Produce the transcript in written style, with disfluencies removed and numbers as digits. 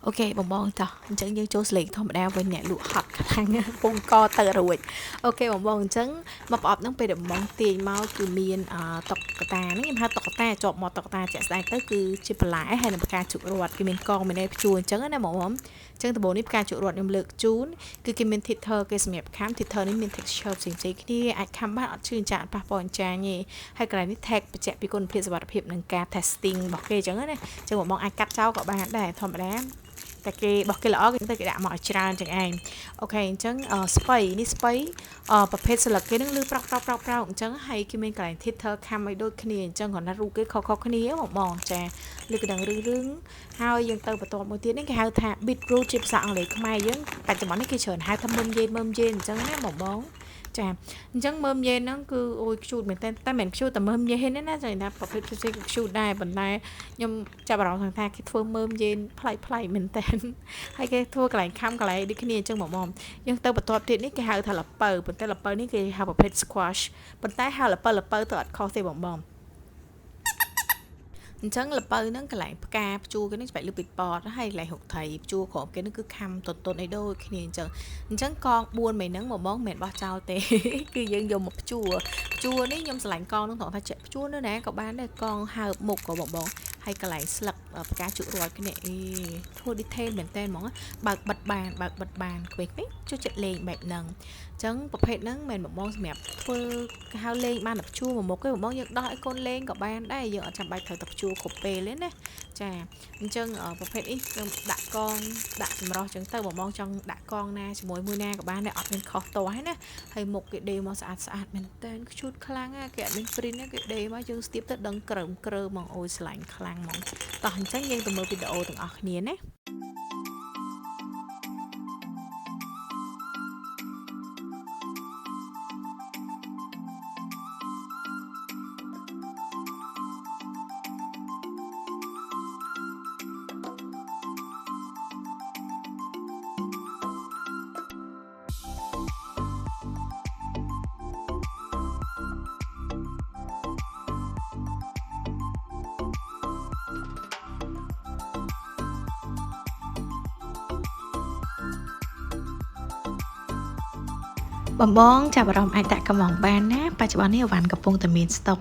ok បងតោះអញ្ចឹងយើងចូលស្លេកធម្មតាវិញអ្នកលក់ហត់ខ្លាំងពងកទៅរួចអូខេបងអញ្ចឹងមកប្រអប់ហ្នឹងពេលដែលបងទាញមកគឺមានតុកតាហ្នឹងខ្ញុំហៅតុកតាជាប់មកតុកតាជាក់ស្ដែងទៅគឺជាបន្លែហើយនឹងផ្កាជក់រត់គេមានកងមានភ្ជួរអញ្ចឹងណាបងអញ្ចឹងដំបូងនេះផ្កាជក់រត់ខ្ញុំលើកជូនគឺគេមាន tether គេសម្រាប់ខាំ tether នេះមាន texture ផ្សេងៗគ្នាអាចខាំបានអត់ឈឺចាក់ប៉ះពាល់អញ្ចាញទេហើយកន្លែងនេះ tag បញ្ជាក់ពីគុណភាពសុវត្ថិភាពនិងការ testing របស់គេអញ្ចឹងណាអញ្ចឹងបងអាចកាត់ចោលក៏បានដែរធម្មតាតែគេបោះគេល្អគេទៅគេដាក់មកឲ្យច្រើនចឹងឯងអូខេអញ្ចឹងស្បៃនេះស្បៃប្រភេទស្លឹកគេនឹងលឺប្រោកអញ្ចឹងហើយគេមានកន្លែង tether ខាំឲ្យដូចគ្នាអញ្ចឹងគ្រាន់តែរូបគេខុសគ្នាបងចាឬក៏ដឹងរឿងហើយយើងទៅបន្តមួយទៀតនេះគេហៅថា beetroot ជាភាសាអង់គ្លេសខ្មែរយើងបច្ចុប្បន្ននេះគេច្រើនហៅថាមើមយេនអញ្ចឹងណាបងចាអញ្ចឹងមើមយេនហ្នឹងគឺអូយខ្ជូតមែនតើតែមិនខ្ជូតតែមើមយេនទេណាចាថាប្រភេទផ្សេងៗខ្ជូតដែរប៉ុន្តែខ្ញុំចាប់អារម្មណ៍ថាគេធ្វើមើមយេនប្លែកមែនតើហើយគេធ្វើកន្លែងខំកន្លែងដូចគ្នាអញ្ចឹងបងយើងទៅបន្តទៀតនេះគេហៅថាល្ពៅប៉ុន្តែល្ពៅនេះគេហៅប្រភេទ squash ប៉ុន្តែហៅល្ពៅទៅអត់ខុសទេបងអញ្ចឹងល្ពៅហ្នឹងកន្លែងផ្កាភ្ជួរគេនឹងច្បាច់លើពីប៉តហើយកន្លែងហុកថៃភ្ជួរក្រោមគេនឹងគឺខំតូនអីដូចគ្នាអញ្ចឹងកង4枚ហ្នឹងបងមិនបោះចោលទេគឺយើងយកមកភ្ជួរនេះខ្ញុំឆ្លាញ់កងហ្នឹងត្រង់ថាចេះភ្ជួរនៅណាក៏បានដែរកងហើបមុខក៏បងហើយកន្លែងស្លឹកផ្កាជក់រាល់គ្នាធ្វើ detail មែនតើហ្មងបើកបិទបានក្មេងៗជួយចិត្តលេងបែបហ្នឹងអញ្ចឹងប្រភេទហ្នឹងមិនបងសម្រាប់ធ្វើគេហៅលេងបានតែភ្ជួរមួយមុខទេបងយើងដោះឲ្យកូនលេងក៏បានដែរយើងអត់ចាំបាច់ត្រូវតែភ្ជួរគ្រប់ពេលទេណាចាអញ្ចឹងប្រភេទនេះខ្ញុំដាក់កងដាក់ចម្រោះអញ្ចឹងទៅបងចង់ដាក់កងណាជាមួយមួយណាក៏បានដែរអត់មានខុសទាស់ទេណាហើយមុខគេដេមកស្អាតមែនតើខ្ជូតខ្លាំងគេអត់មានព្រីនគេដេមកយើងស្ទាបទៅដឹងក្រើមហ្មងអូយស្លាញ់ខ្លាំងហ្មងតោះអញ្ចឹងយើងទៅមើលវីដេអូទាំងអស់គ្នាណាបងចាប់អារម្មណ៍អាចដាក់កំងបានណាបច្ចុប្បន្ននេះអីវ៉ាន់កំពុងតែមានស្តុក